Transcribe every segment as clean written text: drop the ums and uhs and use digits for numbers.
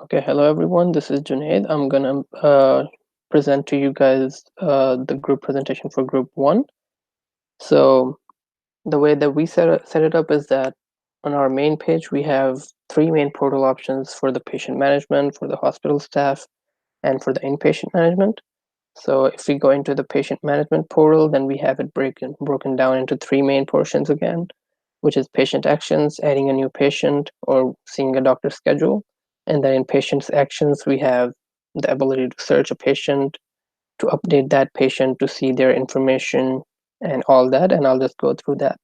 Okay, hello everyone. This is Junaid. I'm gonna present to you guys the group presentation for group one. So the way that we set it up is that on our main page we have three main portal options for the patient management, for the hospital staff, and for the inpatient management. So if we go into the patient management portal, then we have it broken down into three main portions again, which is patient actions, adding a new patient, or seeing a doctor's schedule. And then in patient's actions, we have the ability to search a patient, to update that patient, to see their information, and all that. And I'll just go through that.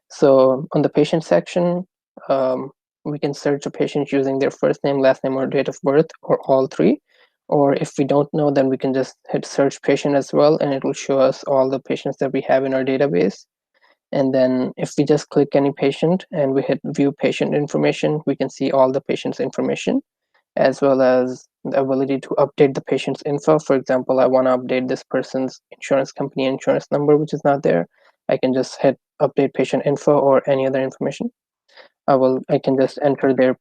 So on the patient section, um, we can search a patient using their first name, last name, or date of birth, or all three. Or if we don't know, then we can just hit search patient as well, and it will show us all the patients that we have in our database. And then if we just click any patient and we hit view patient information, we can see all the patient's information, as well as the ability to update the patient's info. For example, I want to update this person's insurance company insurance number, which is not there. I can just hit update patient info or any other information. I can just enter their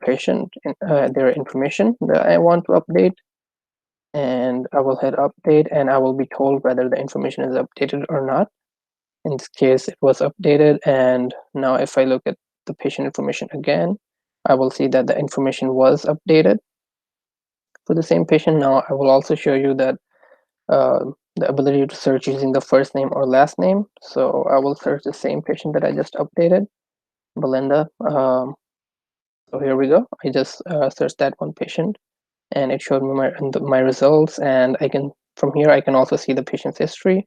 information that I want to update, and I will hit update, and I will be told whether the information is updated or not. In this case, it was updated, and now if I look at the patient information again, I will see that the information was updated for the same patient. Now I will also show you that the ability to search using the first name or last name. So I will search the same patient that I just updated, Belinda. So here we go. I just searched that one patient, and it showed me my results. And from here I can also see the patient's history,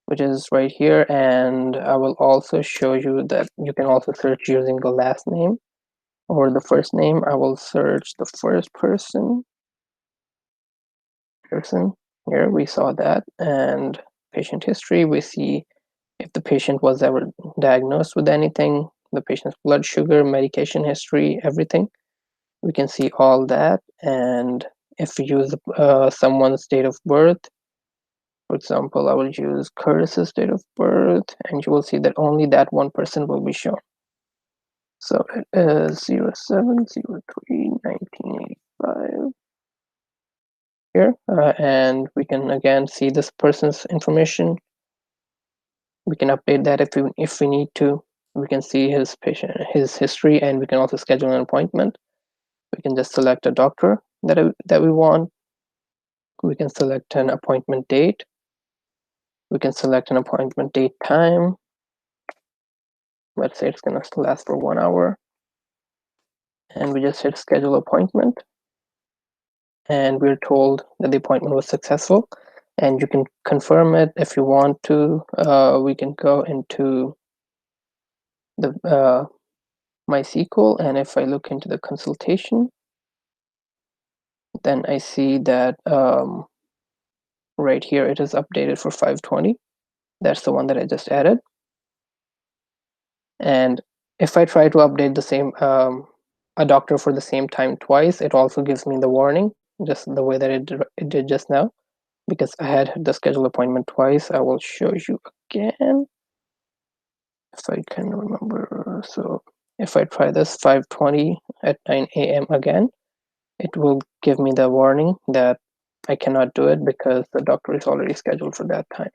which is right here. And I will also show you that you can also search using the last name or the first name. I will search the first person. Here we saw that, and patient history, we see if the patient was ever diagnosed with anything, the patient's blood sugar, medication history, everything. We can see all that. And if we use someone's date of birth, for example, I will use Curtis's date of birth, and you will see that only that one person will be shown. So it is 07/03/1985 here, and we can again see this person's information. We can update that if we need to. We can see his history, and we can also schedule an appointment. We can just select a doctor that we want. We can select an appointment date. We can select an appointment date time. Let's say it's going to last for 1 hour. And we just hit schedule appointment. And we're told that the appointment was successful. And you can confirm it if you want to. We can go into the MySQL, and if I look into the consultation, then I see that right here it is updated for 5/20. That's the one that I just added. And if I try to update the same a doctor for the same time twice, it also gives me the warning, just the way that it did just now, because I had the scheduled appointment twice. I will show you again if I can remember. So if I try this 5/20 at 9 a.m. again, it will give me the warning that I cannot do it because the doctor is already scheduled for that time.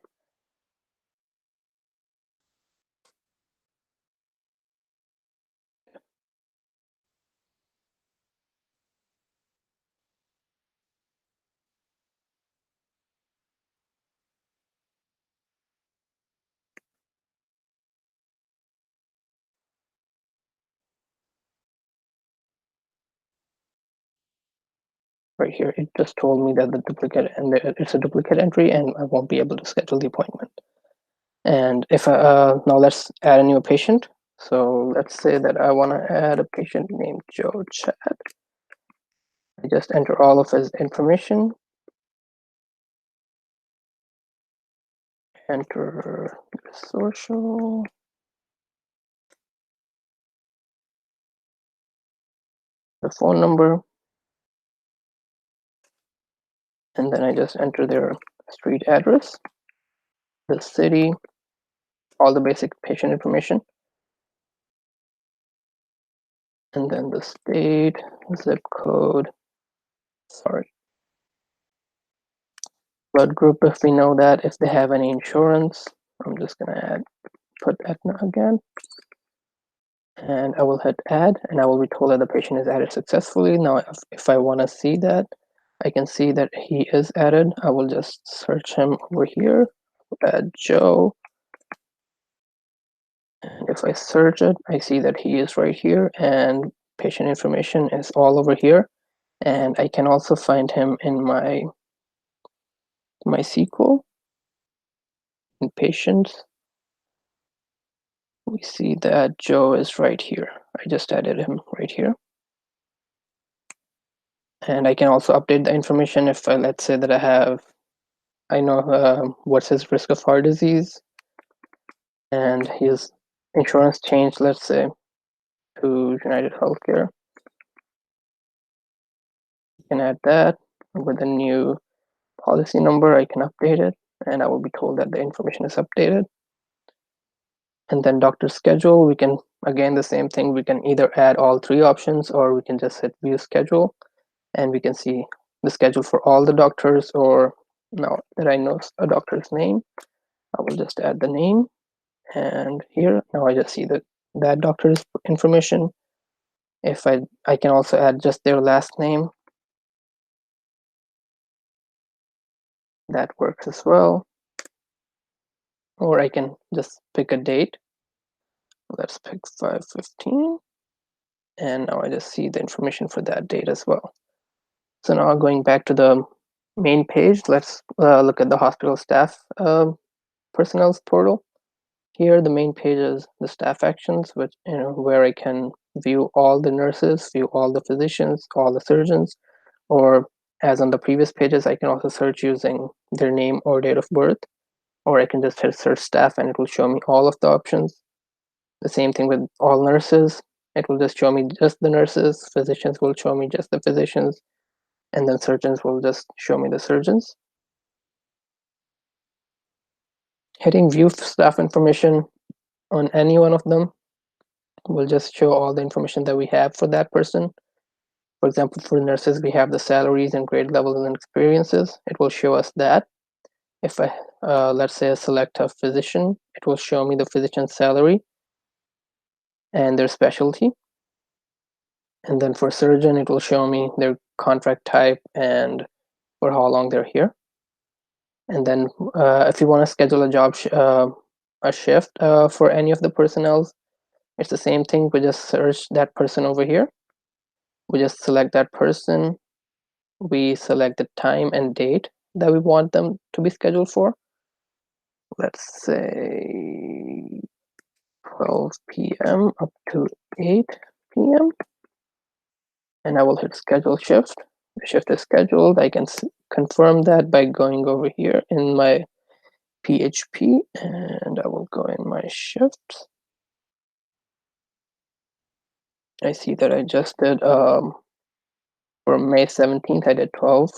Right here, it just told me that it's a duplicate entry, and I won't be able to schedule the appointment. And if now let's add a new patient. So let's say that I want to add a patient named Joe Chad. I just enter all of his information, enter social, the phone number, and then I just enter their street address, the city, all the basic patient information, and then the state, zip code, Sorry. Blood group, if we know that, if they have any insurance, I'm just gonna put Aetna again. And I will hit add, and I will be told that the patient is added successfully. Now, if I want to see that, I can see that he is added. I will just search him over here, add Joe. And if I search it, I see that he is right here, and patient information is all over here. And I can also find him in my MySQL in patients. We see that Joe is right here. I just added him right here. And I can also update the information if let's say that I know what's his risk of heart disease, and his insurance changed, let's say, to United Healthcare. You can add that with a new policy number. I can update it, and I will be told that the information is updated. And then doctor schedule, we can, again, the same thing. We can either add all three options, or we can just hit view schedule, and we can see the schedule for all the doctors. Or now that I know a doctor's name, I will just add the name. And here, now I just see that doctor's information. If I can also add just their last name. That works as well. Or I can just pick a date. Let's pick 5/15. And now I just see the information for that date as well. So now going back to the main page, let's look at the hospital staff personnel's portal. Here, the main page is the staff actions, which where I can view all the nurses, view all the physicians, all the surgeons, or as on the previous pages, I can also search using their name or date of birth, or I can just hit search staff and it will show me all of the options. The same thing with all nurses. It will just show me just the nurses, physicians will show me just the physicians, and then surgeons will just show me the surgeons. Hitting view staff information on any one of them will just show all the information that we have for that person. For example, for nurses, we have the salaries and grade levels and experiences. It will show us that. If I, let's say, select a physician, it will show me the physician's salary and their specialty. And then for surgeon, it will show me their contract type and for how long they're here. And then if you want to schedule a shift for any of the personnel, it's the same thing. We just search that person over here. We just select that person. We select the time and date that we want them to be scheduled for. Let's say 12 p.m. up to 8 p.m. And I will hit schedule shift. The shift is scheduled. I can confirm that by going over here in my PHP, and I will go in my shifts. I see that I just did for May 17th, I did 12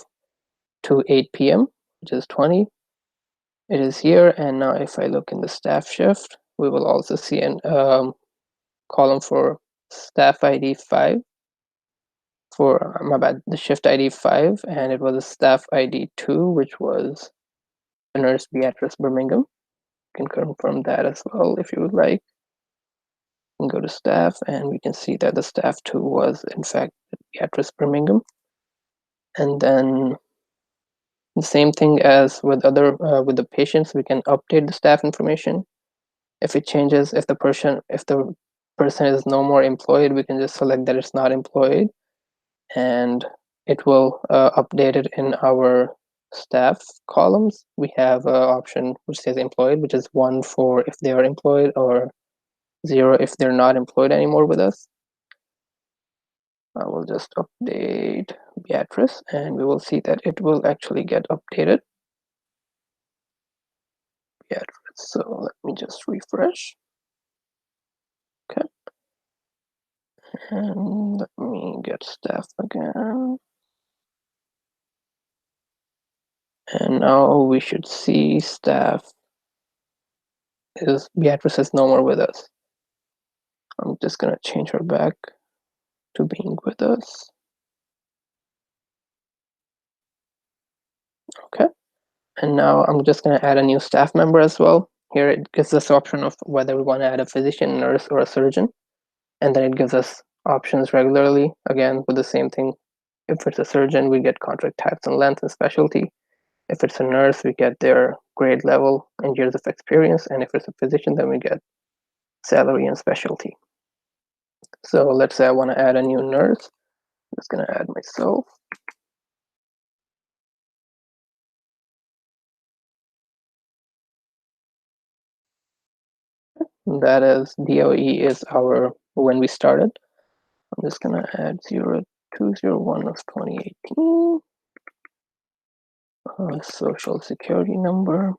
to 8 p.m., which is 20. It is here, and now if I look in the staff shift, we will also see an column for staff ID 5 for my bad, the shift ID 5, and it was a staff ID 2, which was a nurse Beatrice Birmingham. You can confirm that as well if you would like. You can go to staff, and we can see that the staff 2 was in fact Beatrice Birmingham. And then the same thing as with with the patients, we can update the staff information. If it changes, if the person is no more employed, we can just select that it's not employed, and it will update it in our staff columns. We have an option which says employed, which is 1 for if they are employed, or 0 if they're not employed anymore with us. I will just update Beatrice, and we will see that it will actually get updated. Beatrice. So let me just refresh. Okay. And let me get staff again. And now we should see staff is Beatrice is no more with us. I'm just gonna change her back to being with us. Okay. And now I'm just going to add a new staff member as well. Here it gives us the option of whether we want to add a physician, nurse, or a surgeon. And then it gives us options regularly, again, with the same thing. If it's a surgeon, we get contract types and length and specialty. If it's a nurse, we get their grade level and years of experience. And if it's a physician, then we get salary and specialty. So let's say I want to add a new nurse. I'm just going to add myself. That is, DOE is our when we started. I'm just going to add 0201 of 2018. Social security number.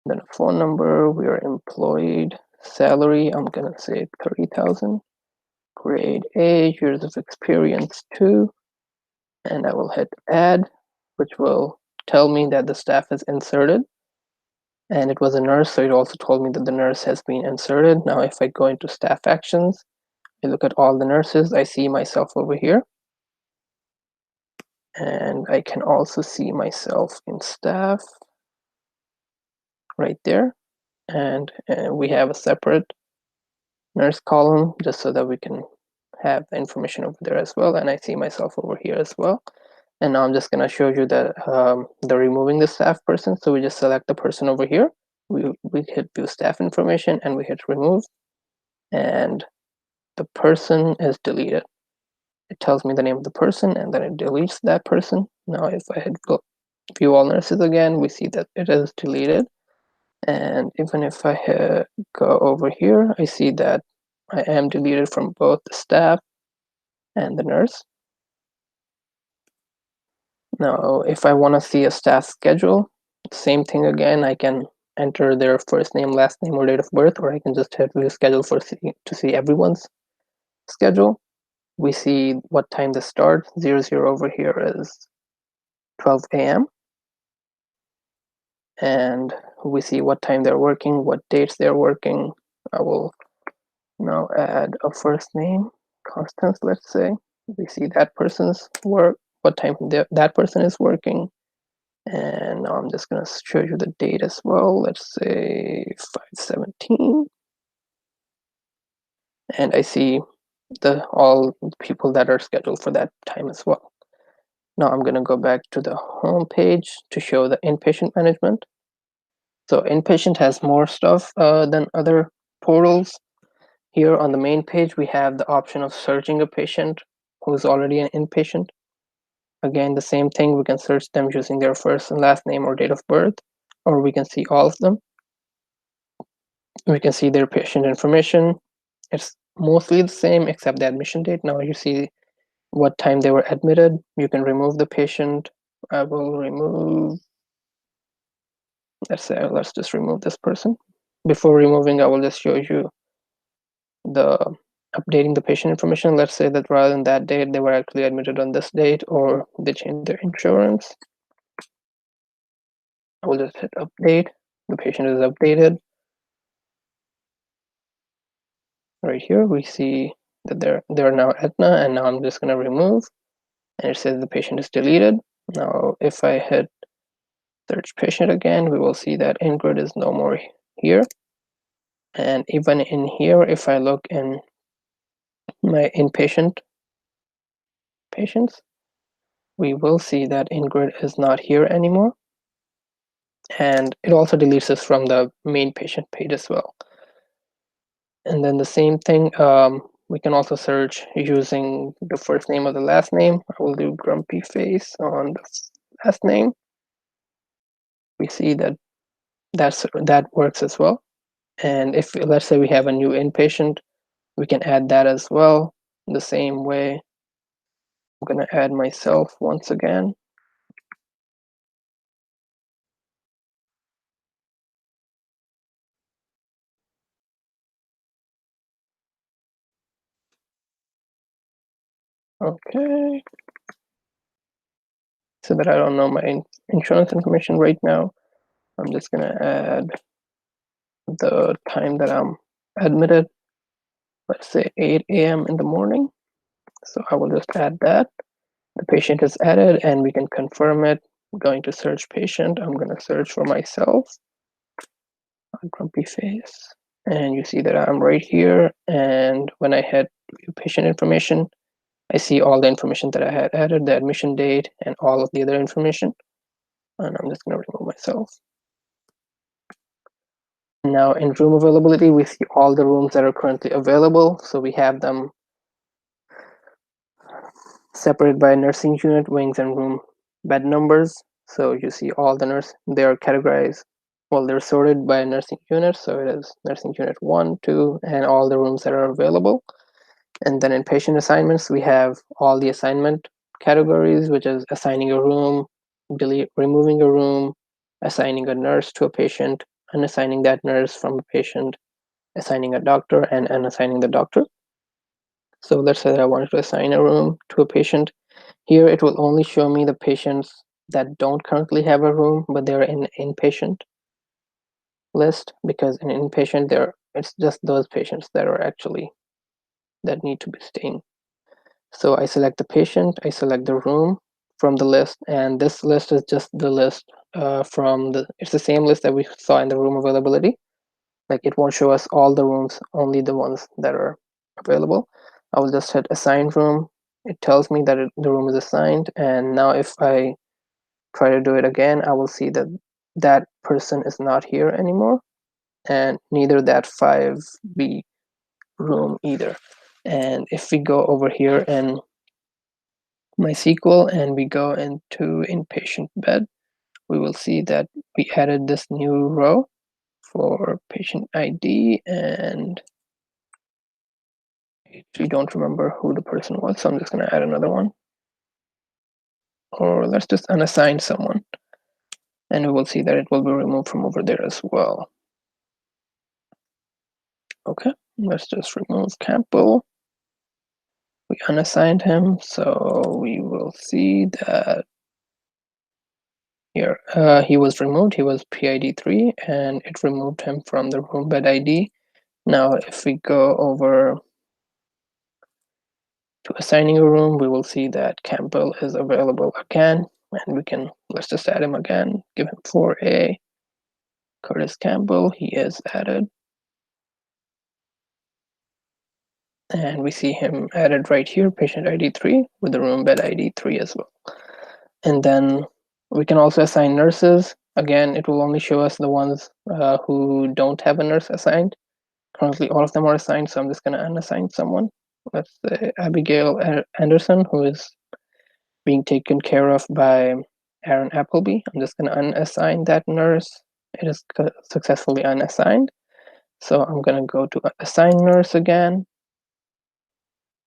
Then a phone number. We are employed. Salary, I'm going to say 30,000. Grade A, years of experience 2. And I will hit add, which will tell me that the staff is inserted. And it was a nurse, so it also told me that the nurse has been inserted. Now, if I go into staff actions, I look at all the nurses, I see myself over here. And I can also see myself in staff right there. And we have a separate nurse column just so that we can have the information over there as well. And I see myself over here as well. And now I'm just going to show you that the removing the staff person. So we just select the person over here. We hit view staff information and we hit remove. And the person is deleted. It tells me the name of the person and then it deletes that person. Now if I hit view all nurses again, we see that it is deleted. And even if I go over here, I see that I am deleted from both the staff and the nurse. Now, if I want to see a staff schedule, same thing again. I can enter their first name, last name, or date of birth, or I can just hit view schedule to see everyone's schedule. We see what time they start. 00 over here is 12 a.m. And we see what time they're working, what dates they're working. I will now add a first name, Constance, let's say. We see that person's work, what time that person is working. And now I'm just going to show you the date as well. Let's say 5/17. And I see all people that are scheduled for that time as well. Now I'm going to go back to the home page to show the inpatient management. So inpatient has more stuff than other portals. Here on the main page, we have the option of searching a patient who's already an inpatient. Again, the same thing, we can search them using their first and last name or date of birth, or we can see all of them. We can see their patient information. It's mostly the same except the admission date. Now you see what time they were admitted. You can remove the patient. I will remove, let's just remove this person. Before removing, I will just show you the updating the patient information. Let's say that rather than that date, they were actually admitted on this date, or they changed their insurance. I will just hit update. The patient is updated. Right here, we see that they're now Aetna, and now I'm just going to remove, and it says the patient is deleted. Now, if I hit search patient again, we will see that Ingrid is no more here. And even in here, if I look in my inpatient patients, we will see that Ingrid is not here anymore. And it also deletes us from the main patient page as well. And then the same thing, we can also search using the first name or the last name. I will do grumpy face on the last name. We see that that works as well. And if, let's say, we have a new inpatient, we can add that as well the same way. I'm going to add myself once again. Okay. So that I don't know my insurance information right now, I'm just going to add the time that I'm admitted. Let's say 8 a.m. in the morning. So I will just add that. The patient is added and we can confirm it. I'm going to search patient. I'm going to search for myself, grumpy face. And you see that I'm right here. And when I hit view patient information, I see all the information that I had added, the admission date, and all of the other information. And I'm just going to remove myself. Now in room availability, we see all the rooms that are currently available. So we have them separated by nursing unit, wings, and room bed numbers. So you see all the they are categorized, well, they're sorted by nursing unit. So it is nursing unit 1, 2, and all the rooms that are available. And then in patient assignments, we have all the assignment categories, which is assigning a room, removing a room, assigning a nurse to a patient, unassigning that nurse from a patient, assigning a doctor, and unassigning the doctor. So let's say that I wanted to assign a room to a patient. Here it will only show me the patients that don't currently have a room, but they're in inpatient list, because in inpatient it's just those patients that are actually that need to be staying. So I select the patient, I select the room from the list, and this list is just the list it's the same list that we saw in the room availability. Like, it won't show us all the rooms, only the ones that are available. I will just hit assign room. It tells me that the room is assigned, and now if I try to do it again, I will see that that person is not here anymore, and neither that 5B room either. And if we go over here in MySQL and we go into inpatient bed, we will see that we added this new row for patient ID, and we don't remember who the person was, so I'm just going to add another one. Or let's just unassign someone, and we will see that it will be removed from over there as well. Okay, let's just remove Campbell. We unassigned him, so we will see that here he was removed. He was PID 3, and it removed him from the room bed ID. Now, if we go over to assigning a room, we will see that Campbell is available again, and let's just add him again, give him 4A. Curtis Campbell, he is added. And we see him added right here, patient ID 3, with the room bed ID 3 as well. And then we can also assign nurses. Again, it will only show us the ones who don't have a nurse assigned. Currently, all of them are assigned, so I'm just going to unassign someone. Let's say Abigail Anderson, who is being taken care of by Aaron Appleby. I'm just going to unassign that nurse. It is successfully unassigned. So I'm going to go to assign nurse again.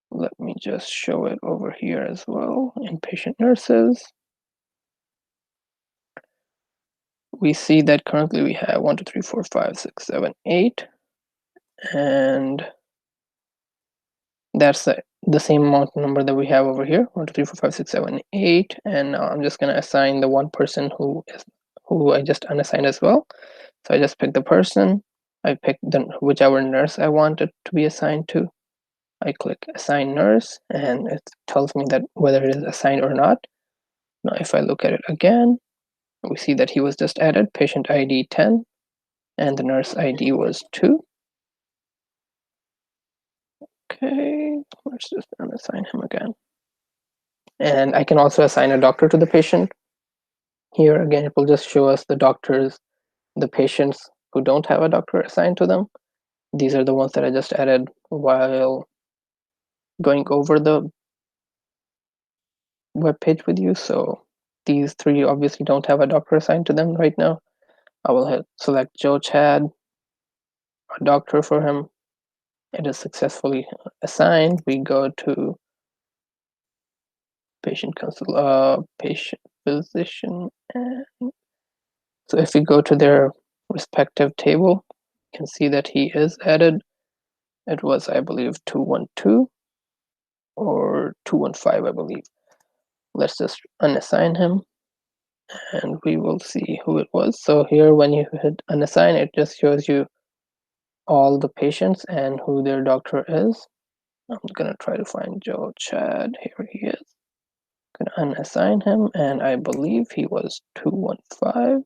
Let me just show it over here as well. Inpatient nurses. We see that currently we have 1, 2, 3, 4, 5, 6, 7, 8. And that's the same amount number that we have over here, 1, 2, 3, 4, 5, 6, 7, 8. And now I'm just going to assign the one person who I just unassigned as well. So I just picked the person. I picked whichever nurse I wanted to be assigned to. I click assign nurse, and it tells me that whether it is assigned or not. Now if I look at it again, we see that he was just added, patient ID 10, and the nurse ID was 2. Okay, let's just unassign him again. And I can also assign a doctor to the patient. Here again, it will just show us the patients who don't have a doctor assigned to them. These are the ones that I just added while going over the web page with you. So these 3 obviously don't have a doctor assigned to them right now. I will select Joe Chad, a doctor for him. It is successfully assigned. We go to patient physician. And so if we go to their respective table, you can see that he is added. It was, I believe, 212 or 215, I believe. Let's just unassign him, and we will see who it was. So here, when you hit unassign, it just shows you all the patients and who their doctor is. I'm gonna try to find Joe Chad. Here he is. Gonna unassign him, and I believe he was 215.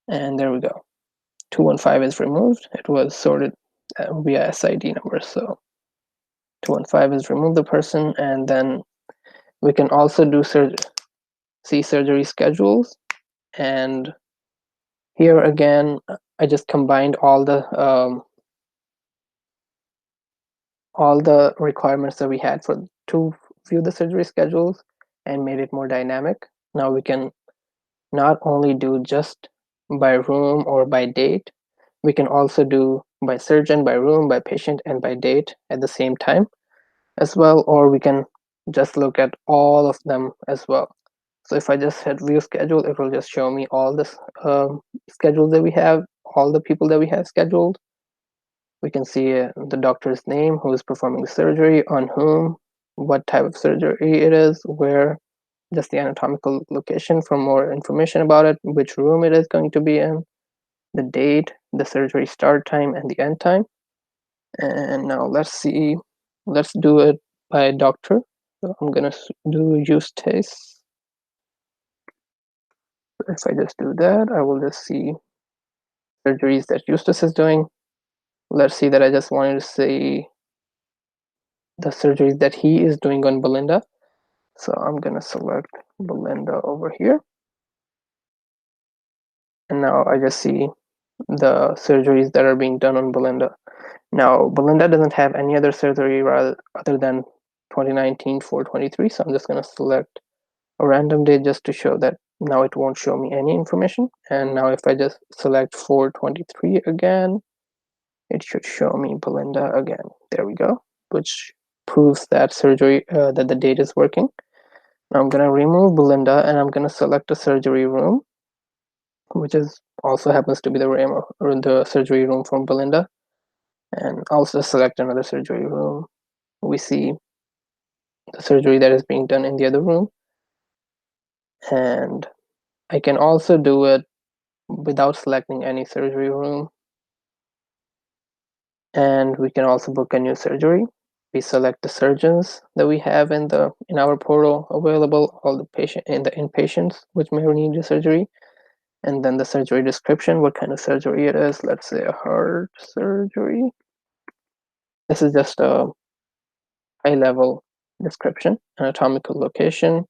And there we go. 215 is removed. It was sorted via SID number. So 215 is remove the person, and then we can also do see surgery schedules. And here again, I just combined all the requirements that we had to view the surgery schedules and made it more dynamic. Now we can not only do just by room or by date, we can also do by surgeon, by room, by patient, and by date at the same time as well, or we can just look at all of them as well. So if I just hit view schedule, it will just show me all the schedules that we have, all the people that we have scheduled. We can see the doctor's name, who is performing the surgery, on whom, what type of surgery it is, where, just the anatomical location for more information about it, which room it is going to be in, the date, the surgery start time, and the end time. And now let's do it by doctor. So I'm gonna do use case. If I just do that, I will just see surgeries that Eustace is doing. Let's see that I just wanted to see the surgeries that he is doing on Belinda. So I'm gonna select Belinda over here. And now I just see the surgeries that are being done on Belinda. Now, Belinda doesn't have any other surgery other than 2019 423, so I'm just going to select a random date just to show that now it won't show me any information. And now if I just select 423 again, it should show me Belinda again. There we go, which proves that surgery, that the date is working. Now I'm going to remove Belinda and I'm going to select a surgery room, which is also happens to be the room or the surgery room from Belinda. And also select another surgery room. We see the surgery that is being done in the other room. And I can also do it without selecting any surgery room. And we can also book a new surgery. We select the surgeons that we have in our portal available, all the patient in the inpatients which may need the surgery, and then the surgery description, what kind of surgery it is. Let's say a heart surgery. This is just a high-level description, anatomical location,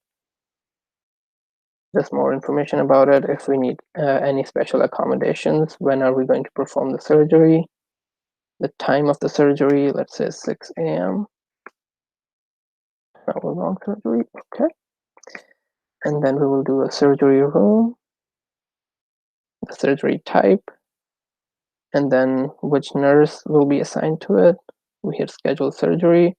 just more information about it. If we need any special accommodations, when are we going to perform the surgery, the time of the surgery, let's say 6 a.m. That was long surgery, okay. And then we will do a surgery room, the surgery type, and then which nurse will be assigned to it. We hit schedule surgery,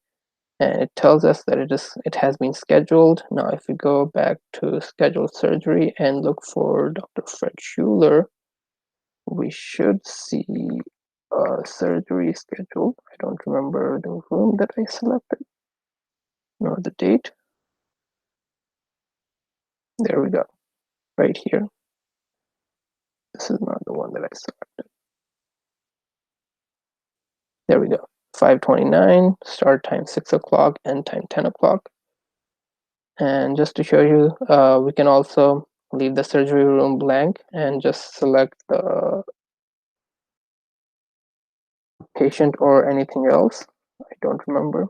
and it tells us that it has been scheduled. Now, if we go back to schedule surgery and look for Dr. Fred Schuler, we should see a surgery schedule. I don't remember the room that I selected, nor the date. There we go, right here. This is not the one that I selected. There we go, 5:29, start time 6 o'clock, end time 10 o'clock. And just to show you, we can also leave the surgery room blank and just select the patient or anything else. I don't remember.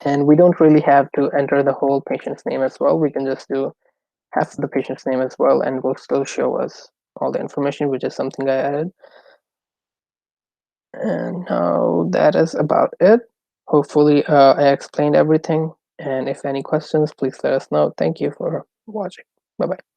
And we don't really have to enter the whole patient's name as well. We can just do half the patient's name as well, and will still show us all the information, which is something I added. And now that is about it. Hopefully I explained everything, and if any questions, please let us know. Thank you for watching. Bye-bye.